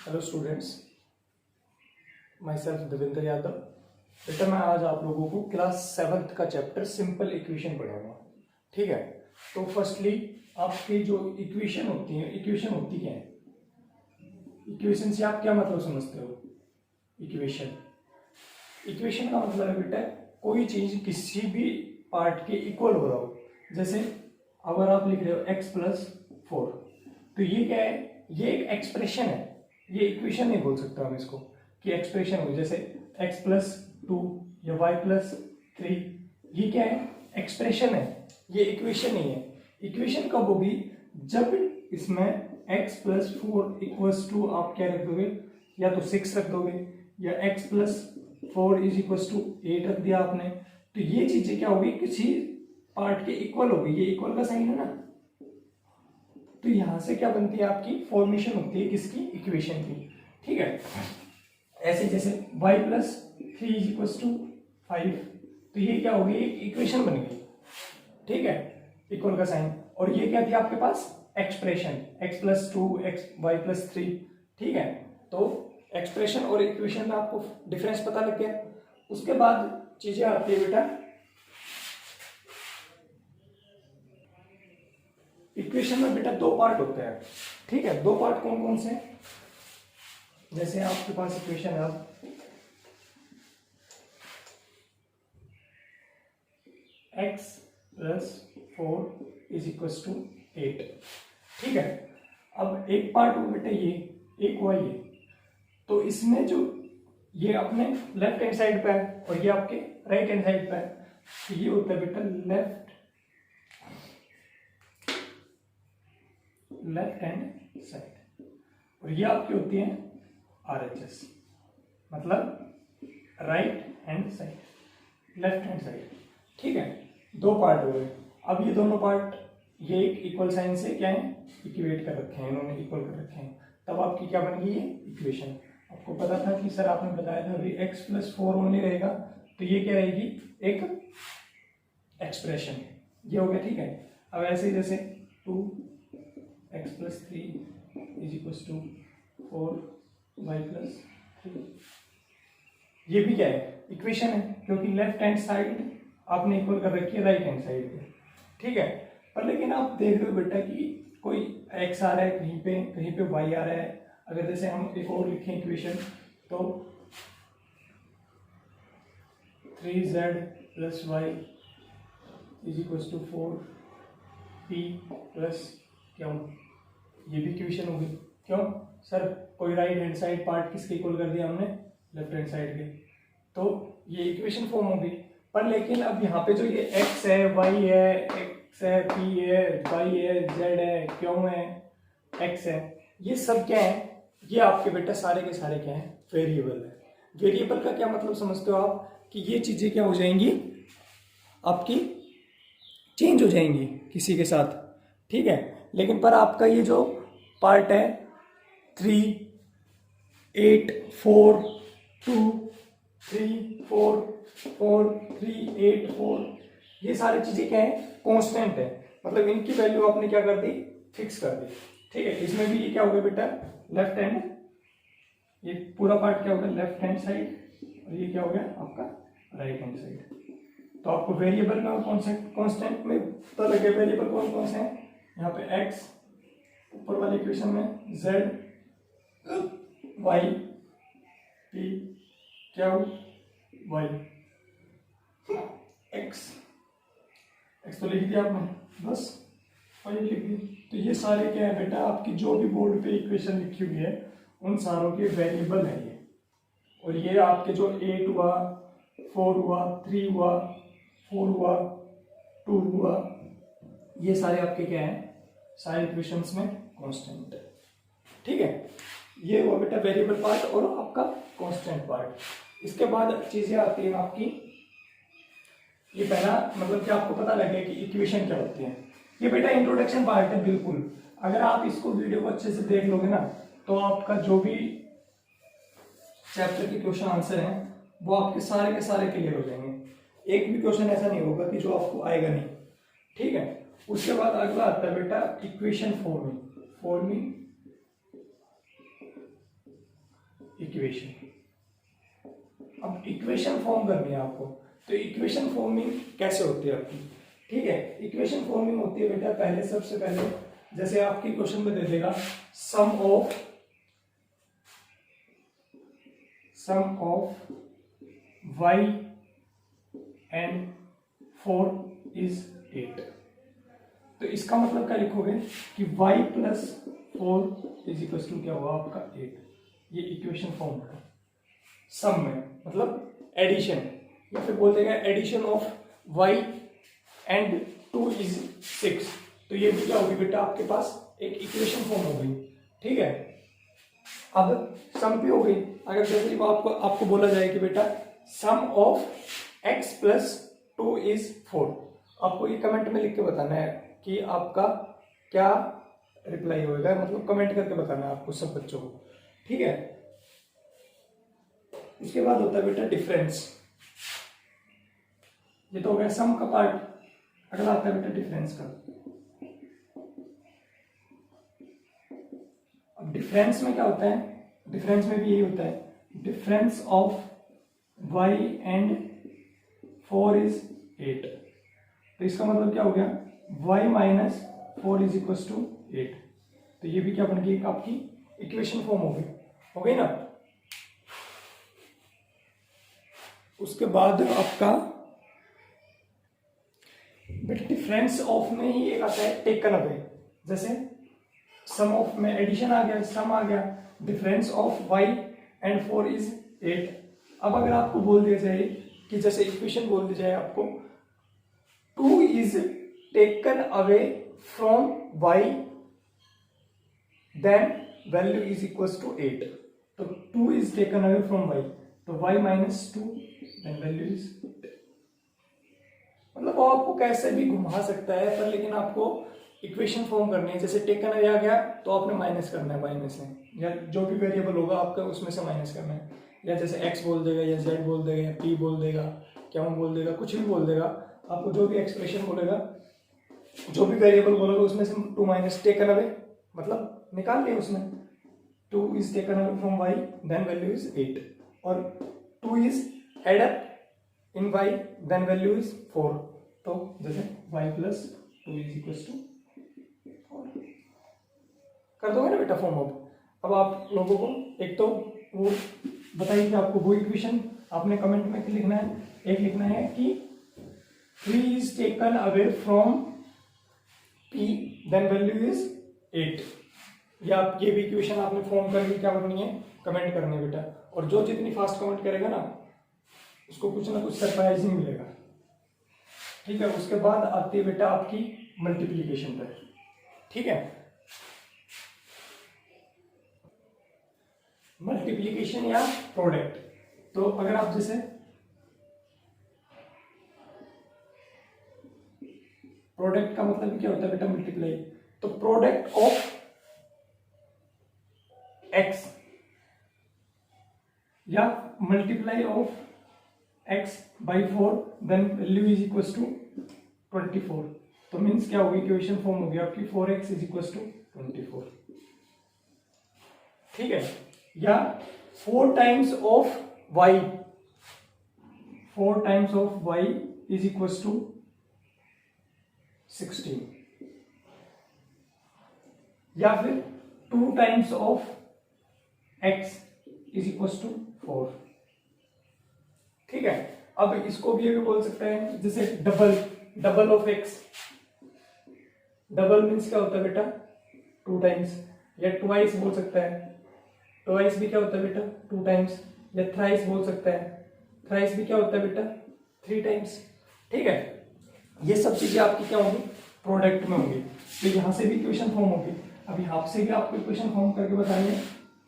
Hello students, my self Devendra Yadav. बेटा मैं आज आप लोगों को क्लास 7th का चैप्टर सिंपल इक्वेशन पढ़ाऊंगा। ठीक है, तो फर्स्टली आपकी जो इक्वेशन होती है, इक्वेशन होती क्या है? इक्वेशन से आप क्या मतलब समझते हो? इक्वेशन का मतलब है बेटा कोई चीज किसी भी पार्ट के इक्वल हो रहा हो। जैसे अगर आप लिख रहे हो x+4, तो ये क्या है? ये एक एक्सप्रेशन है, ये इक्वेशन नहीं बोल सकता हम इसको कि एक्सप्रेशन हो। जैसे x+2 या y+3, ये क्या है? एक्सप्रेशन है, ये इक्वेशन नहीं है। इक्वेशन कब होगी? जब इसमें x+4 = आप क्या रख दोगे, या तो 6 रख दोगे या x+4 = 8 रख दिया आपने, तो ये चीजें क्या होगी? किसी पार्ट के इक्वल होगी। ये इक्वल का साइन है ना, तो यहां से क्या बनती है? आपकी फॉर्मेशन होती है किसकी? इक्वेशन की। ठीक है, ऐसे जैसे y+3 = 5, तो ये क्या होगी? एक इक्वेशन बन गई। ठीक है, इक्वल का साइन। और ये क्या थी आपके पास? Expression, x+2 y+3। ठीक है, तो एक्सप्रेशन और इक्वेशन में आपको डिफरेंस पता लग गया। उसके बाद चीजें आती है बेटा, इक्वेशन में बेटा दो पार्ट होते हैं। ठीक है, दो पार्ट कौन कौन से? जैसे आपके पास इक्वेशन है अब x+4 = 8। ठीक है, अब एक पार्ट हो बेटा ये, एक हुआ ये, तो इसमें जो ये अपने लेफ्ट हैंड साइड पे है और ये आपके राइट हैंड साइड पे है, तो ये होता है बेटा लेफ्ट हैंड साइड, और ये आपकी होती है RHS, मतलब right hand side, left hand side. ठीक है, दो पार्ट हो गए। अब ये दोनों पार्ट ये एक इक्वल साइन से क्या है? इक्वेट कर रखे हैं, इन्होंने इक्वल कर रखे हैं, तब आपकी क्या बन गई है? इक्वेशन। आपको पता था कि सर आपने बताया था अभी x+4 ओनली रहेगा, तो ये क्या रहेगी? एक एक्सप्रेशन। ये हो गया। ठीक है, अब ऐसे ही जैसे 2x+3 = 4y+3, ये भी क्या है? इक्वेशन है, क्योंकि लेफ्ट हैंड साइड आपने इक्वल कर रखी है राइट हैंड साइड पे। ठीक है, पर लेकिन आप देख रहे हो बेटा कि कोई x आ रहा है कहीं पे y आ रहा है। अगर जैसे हम एक और लिखें इक्वेशन, तो 3z + y = 4p + q, ये भी इक्वेशन होगी। क्यों सर? कोई राइट हैंड साइड पार्ट किसके इक्वल कर दिया हमने? लेफ्ट हैंड साइड के, तो ये इक्वेशन फॉर्म होगी। पर लेकिन अब यहाँ पे जो ये x है, y है, x है, p है, y है, z है, q है, x है, ये सब क्या है? ये आपके बेटा सारे के सारे क्या है? वेरिएबल है। वेरिएबल का क्या मतलब समझते हो आप? कि ये चीजें क्या हो जाएंगी? आपकी चेंज हो जाएंगी किसी के साथ। ठीक है, लेकिन पर आपका ये जो पार्ट है 3 8 4 2 3 4 4 3 8 4, ये सारी चीजें क्या है? कांस्टेंट है, मतलब इनकी वैल्यू आपने क्या कर दी? फिक्स कर दी। ठीक है, इसमें भी ये क्या होगा बेटा? लेफ्ट हैंड, ये पूरा पार्ट क्या होगा? लेफ्ट हैंड साइड, और ये क्या हो गया आपका? Right hand side. तो आपको वेरिएबल में और कांस्टेंट में पता लगे वेरिएबल कौन कौन से हैं। यहाँ पे x, ऊपर वाले इक्वेशन में z, y, p, q, y, x तो लिख दिया आपने, बस y लिख दी। तो ये सारे क्या है बेटा? आपकी जो भी बोर्ड पे इक्वेशन लिखी हुई है उन सारों के वेरिएबल है ये। और ये आपके जो 8 हुआ, 4 हुआ, 3 हुआ, 4 हुआ, 2 हुआ, ये सारे आपके क्या है? सारे इक्वेशंस में कांस्टेंट है। ठीक है, ये हुआ बेटा वेरिएबल पार्ट और आपका कांस्टेंट पार्ट। इसके बाद चीजें आती हैं आपकी, ये पहला मतलब कि आपको पता लगे कि इक्वेशन क्या होती है। ये बेटा इंट्रोडक्शन पार्ट है बिल्कुल। अगर आप इसको वीडियो को अच्छे से देख लोगे ना, तो आपका जो भी चैप्टर के क्वेश्चन आंसर हैं वो आपके सारे के सारे क्लियर हो जाएंगे। एक भी क्वेश्चन ऐसा नहीं होगा कि जो आपको आएगा नहीं। ठीक है, उसके बाद अगला आता है बेटा इक्वेशन फॉर्मिंग। इक्वेशन। अब इक्वेशन फॉर्म करनी है आपको, तो इक्वेशन फॉर्मिंग कैसे होती है आपकी, ठीक है। इक्वेशन फॉर्मिंग होती है बेटा, पहले सबसे पहले जैसे आपकी क्वेश्चन में दे देगा sum of y and 4 is 8। तो इसका मतलब क्या लिखोगे कि y plus 4 is equal to क्या हुआ आपका 8। ये इक्वेशन फॉर्म है सम में, मतलब एडिशन, या फिर बोल देगा addition of y and 2 is 6। तो ये भी क्या होगी बेटा आपके पास एक इक्वेशन फॉर्म हो गई, ठीक है। अब सम भी हो गई। अगर जैसे आपको बोला जाए कि बेटा सम ऑफ x प्लस 2 इज 4, आपको ये कमेंट में लिख के बताना है कि आपका क्या रिप्लाई होगा, मतलब कमेंट करके बताना है आपको सब बच्चों को, ठीक है। उसके बाद होता है बेटा डिफरेंस। ये तो हो गया सम का पार्ट। अगला आता है बेटा डिफरेंस का। अब डिफरेंस में क्या होता है, डिफरेंस में भी यही होता है, difference of y and 4 is 8। तो इसका मतलब क्या हो गया y minus 4 is equal to 8। तो ये भी क्या बन गई आपकी इक्वेशन फॉर्म हो गई ना। उसके बाद आपका बेटा डिफरेंस ऑफ में ही एक आता है टेकन अवे। जैसे सम ऑफ में एडिशन आ गया, सम आ गया, difference of y and 4 is 8। अब अगर आपको बोल दिया जाए कि जैसे इक्वेशन बोल दी जाए आपको 2 is taken away from y then value is equal to 8। तो 2 is taken away from y, तो y minus 2 then value is 8। मतलब वो आपको कैसे भी घुमा सकता है, पर लेकिन आपको इक्वेशन फॉर्म करनी है। जैसे टेकन अवे आ गया तो आपने माइनस करना है y में से, या जो भी वेरिएबल होगा आपका उसमें से माइनस करना है। या जैसे x बोल देगा, या z बोल देगा, या p बोल देगा, क्या बोल देगा, कुछ भी बोल देगा, आपको जो भी एक्सप्रेशन बोलेगा, जो भी वेरिएबल बोलेगा उसमें से 2 माइनस टेकन अवे, मतलब निकाल लिया उसमें। 2 is taken away from y then value is 8, और 2 is add up in y then value is 4। तो जैसे y plus 2 is equal to 4 कर दोगे ना बेटा फॉर्म। अब आप लोगों को एक तो वो बताइए कि आपको वो इक्वेशन आपने कमेंट में लिखना है। एक लिखना है कि 3 is taken away from p then value is 8। या ये भी इक्वेशन आपने फॉर्म करके क्या करनी है, कमेंट करनी है बेटा। और जो जितनी फास्ट कमेंट करेगा ना उसको कुछ ना कुछ सरप्राइज ही मिलेगा, ठीक है। उसके बाद आती है बेटा आपकी मल्टीप्लीकेशन पर, ठीक है। मल्टीप्लीकेशन या प्रोडक्ट। तो अगर आप जैसे प्रोडक्ट का मतलब क्या होता है बेटा मल्टीप्लाई। तो प्रोडक्ट ऑफ x या multiply of x by 4 then value is equal to 24। तो मीन्स क्या होगी, इक्वेशन फॉर्म होगी आपकी 4x इज इक्वल टू 24, ठीक है। या 4 times of y, 4 times of y is equal to 16। या फिर 2 times of x is equal to 4, ठीक है। अब इसको भी बोल सकते हैं जैसे double of x। Double means क्या होता है बेटा 2 टाइम्स, या ट्वाइस बोल सकता है। ट्वाइस भी क्या होता है बेटा 2 टाइम्स, या थ्राइस बोल सकता है। थ्राइस भी क्या होता है बेटा 3 टाइम्स, ठीक है। ये सब चीजें आपकी क्या होंगी, प्रोडक्ट में होंगी। तो यहां से भी इक्वेशन फॉर्म होगी। अब यहां से भी आपको इक्वेशन फॉर्म करके बताएंगे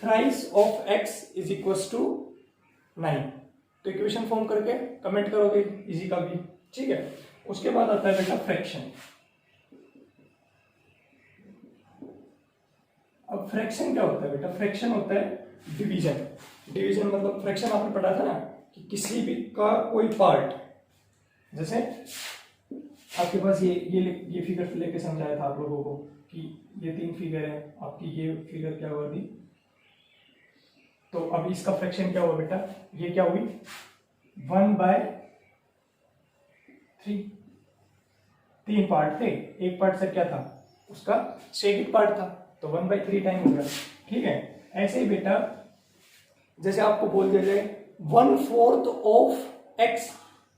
thrice of x is equal to 9। तो इक्वेशन फॉर्म करके कमेंट करोगे इजी का भी, ठीक है। उसके बाद आता है बेटा फ्रैक्शन। अब फ्रैक्शन क्या होता है बेटा, फ्रैक्शन होता है डिवीजन। डिवीजन मतलब फ्रैक्शन आपने पढ़ा था ना कि किसी भी का कोई पार्ट, जैसे आपके पास ये फिगर लेके समझाया था आप लोगों को कि ये 3 फिगर है आपकी। ये फिगर क्या होगी, तो अब इसका फ्रैक्शन क्या हुआ बेटा, ये क्या हुई 1/3। 3 पार्ट थे, एक पार्ट सर क्या था उसका सेकेंड पार्ट था, तो 1/3 टाइम हो गया। ठीक है, ऐसे ही बेटा जैसे आपको बोल दिया जाए 1/4 of x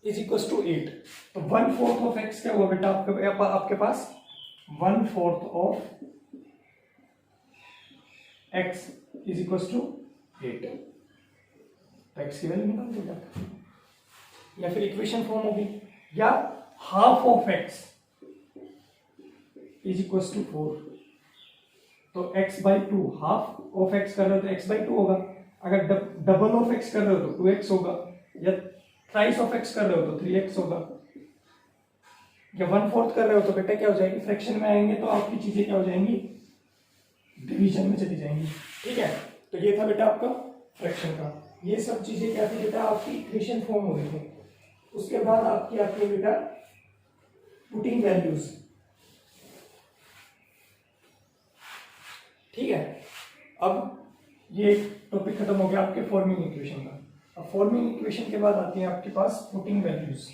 is equal to 8, तो 1/4 ऑफ x क्या हुआ बेटा आपके पास 1/4 of x is equal to 8, तो x की वैल्यू निकाल देगा, या फिर इक्वेशन फॉर्म होगी, या half of x is equal to 4, तो x/2 हाफ ऑफ x कर रहे हो तो x/2 होगा, अगर डबल ऑफ x कर रहे हो तो 2x होगा, या थ्राइस ऑफ x कर रहे हो तो 3x होगा, या 1/4 कर रहे हो तो बेटा क्या हो जाएगी, फ्रैक्शन में आएंगे तो आपकी चीजें क्या हो जाएंगी, डिवीजन में चली जाएंगी। ठीक है, तो ये था बेटा आपका फ्रैक्शन का, ये सब चीजें क्या थी बेटा आपकी इक्वेशन फॉर्म हो रही थी। उसके बाद आपकी आती है बेटा पुटिंग वैल्यूज। ठीक है, अब ये टॉपिक खत्म हो गया आपके फॉर्मिंग इक्वेशन का। अब फॉर्मिंग इक्वेशन के बाद आती है आपके पास पुटिंग वैल्यूज।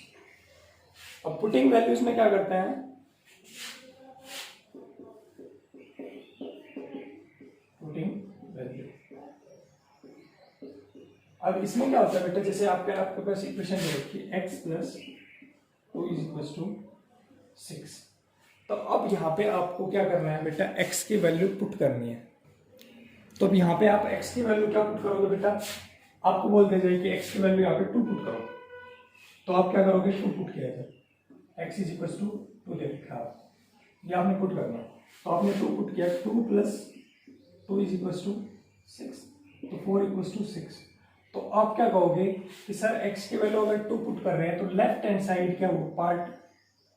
अब पुटिंग वैल्यूज में क्या करते हैं, पुटिंग वैल्यू। अब इसमें क्या होता है बेटा, जैसे आपके पास इक्वेशन दे रखी है x + 2 = 6, तो अब यहाँ पे आपको क्या करना है बेटा, x की वैल्यू पुट करनी है। तो अब यहाँ पे आप x की वैल्यू क्या पुट करोगे बेटा, आपको बोल दिया जाए कि x की वैल्यू यहाँ पे 2 पुट करो, तो आप क्या करोगे 2 पुट किया जाए, x = 2 दे रखा है, ये आपने पुट करना, तो आपने 2 पुट किया, 2 + 2 = 6, तो 4 = 6। तो आप क्या कहोगे कि सर x की वैल्यू अगर 2 पुट कर रहे हैं तो लेफ्ट हैंड साइड क्या हुआ part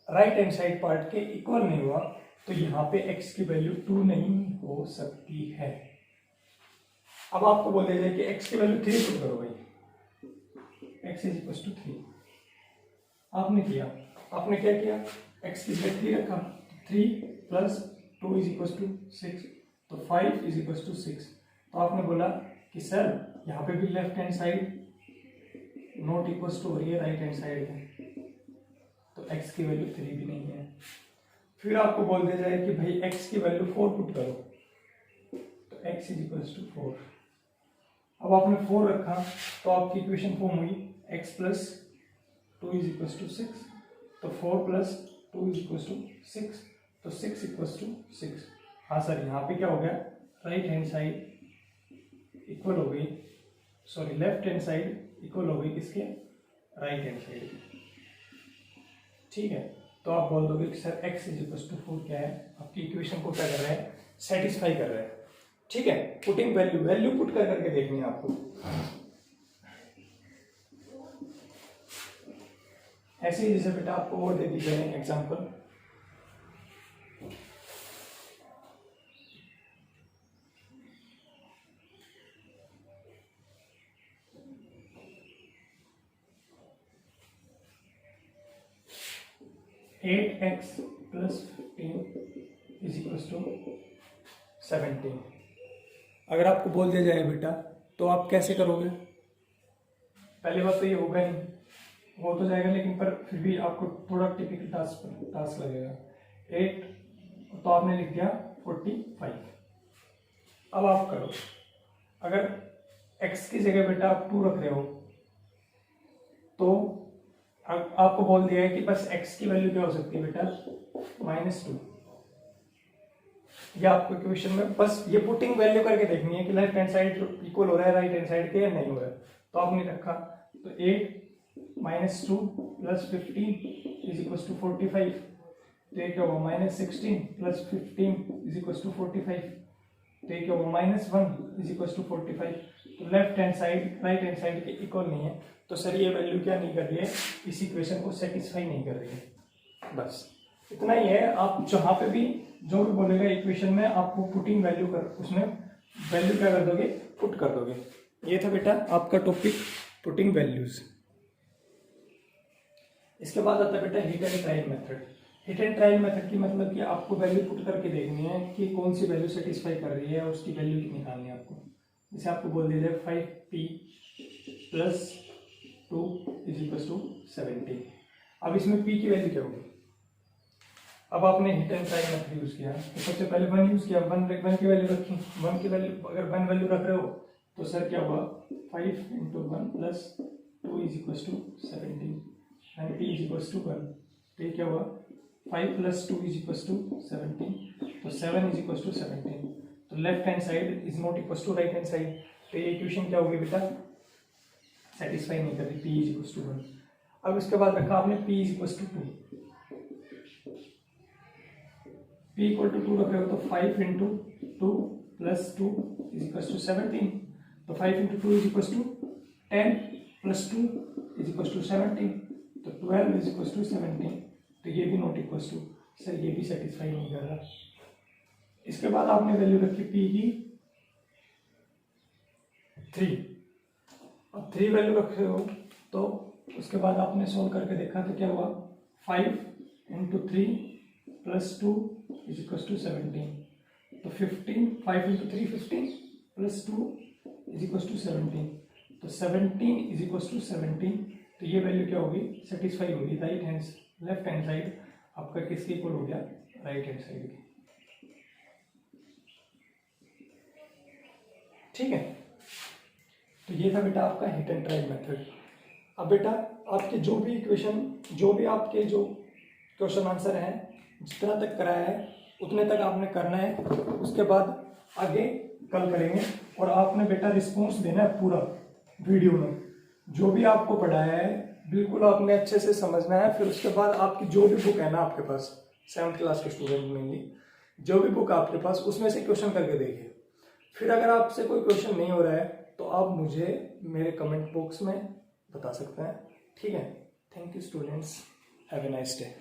right hand side part के इक्वल नहीं हुआ, तो यहाँ पे x की वैल्यू 2 नहीं हो सकती है। अब आपको बोल दिया जाए कि x की वैल्यू 3 पुट करो भाई, x = 3, आपने क्या किया, x की जगह 3 रखा, 3 + 2 = 6, तो 5 = 6। तो आपने बोला कि सर यहाँ पे भी left hand side not equal to हो रही है राइट हैंड साइड में, तो x की वैल्यू 3 भी नहीं है। फिर आपको बोल दिया जाए कि भाई x की वैल्यू 4 पुट करो, तो x = 4। अब आपने 4 रखा तो आपकी इक्वेशन फॉर्म हुई x + 2 = 6, तो 4 + 2 = 6, तो 6 = 6। हाँ सर यहाँ पे क्या हो गया, राइट हैंड साइड इक्वल हो गई, sorry left hand side equal हो गई किसके, राइट हैंड साइड। ठीक है, तो आप बोल दोगे कि सर x = 4 क्या है, आपकी इक्वेशन को क्या कर रहा है, सेटिस्फाई कर रहा है। ठीक है, पुटिंग वैल्यू पुट कर करके देखनी है आपको। ऐसे ही जैसे बेटा आपको और दे दी जाए एग्जांपल, (8x + 15 = 17). अगर आपको बोल दिया जाए बेटा तो आप कैसे करोगे, पहली बात तो ये होगा नहीं, हो तो जाएगा लेकिन पर फिर भी आपको थोड़ा टिपिकल टास्क लगेगा। 8 तो आपने लिख दिया 45। अब आप करो, अगर x की जगह बेटा आप 2 रख रहे हो तो आपको बोल दिया है कि बस x की वैल्यू क्या हो सकती है बेटा -2। या आपको इक्वेशन में बस ये पुटिंग वैल्यू करके देखनी है कि लेफ्ट हैंड साइड इक्वल हो रहा है राइट हैंड साइड के या नहीं हो रहा है, तो आपने रखा, तो 8 - 2 + 15 = 45, तो ये क्या होगा -16 + 15 = 45, तो ये क्या होगा -1 = 45। तो left hand side right hand side के इक्वल नहीं है, तो सर ये वैल्यू क्या नहीं कर रही है, इस इक्वेशन को सेटिस्फाई नहीं कर रही है। बस इतना ही है, आप जहां पे भी जो भी बोलेगा इक्वेशन में आपको पुटिंग वैल्यू कर, उसमें वैल्यू क्या कर दोगे, पुट कर दोगे। ये था बेटा आपका टॉपिक पुटिंग वैल्यूज। इसके बाद आता है बेटा hit and trial method. Hit and trial method की मतलब कि आपको वैल्यू पुट करके देखनी है कि कौन सी वैल्यू सेटिस्फाई कर रही है और उसकी वैल्यू निकालनी है आपको। जैसे आपको बोल दिया जाए 5p plus 2 is equal to 70। अब इसमें p की वैल्यू क्या होगी? अब आपने hit and try method use किया, तो सबसे पहले 1 यूज किया, 1 की वैल्यू रखी, 1 की वैल्यू अगर 1 वैल्यू रख रहे हो तो सर क्या हुआ 5 × 1 plus 2 is equal to 17 and p is equal to 1। तो ये क्या हुआ 5 प्लस 2 इज इक्वल टू 17, तो 7 इज इक्वल टू 17। तो left hand side is not equal to right hand side, तो ये इक्वेशन क्या होगी बेटा, सेटिस्फाई नहीं कर रही, p इज इक्वल टू 1। अब इसके बाद रखा आपने p is equal to 2, p equal to 2 रख रहे हो तो 5 × 2 प्लस 2 इज इक्वल टू 17, तो 5 × 2 is equal to 10 plus 2 is equal to 17, तो 12 इज इक्वल टू 17। तो ये भी नॉट इक्वल टू, सर ये भी सेटिस्फाई नहीं कर रहा। इसके बाद आपने वैल्यू रखी p की 3, अब 3 वैल्यू रख रहे हो तो उसके बाद आपने सोल्व करके देखा तो क्या हुआ 5 × 3 प्लस 2 इज इक्वल टू 17, तो 15, 5 × 3 15 प्लस 2 इज इक्वल टू 17, तो 17 इज इक्वल टू 17। तो ये वैल्यू क्या होगी, सेटिस्फाई होगी right hand, left hand side आपका किसके इक्वल हो गया, राइट हैंड साइड की। ठीक है, तो ये था बेटा आपका हिट एंड ट्राई मेथड। अब बेटा आपके जो भी इक्वेशन, जो भी आपके जो क्वेश्चन आंसर हैं, जितना तक कराया है उतने तक आपने करना है, उसके बाद आगे कल करेंगे। और आपने बेटा रिस्पॉन्स देना है पूरा वीडियो में, जो भी आपको पढ़ाया है बिल्कुल आपने अच्छे से समझना है। फिर उसके बाद आपकी जो भी बुक है ना आपके पास, 7th क्लास के स्टूडेंट मेनली, जो भी बुक आपके पास उसमें से क्वेश्चन करके देखिए। फिर अगर आपसे कोई क्वेश्चन नहीं हो रहा है तो आप मुझे मेरे कमेंट बॉक्स में बता सकते हैं। ठीक है, thank you students, have a nice day.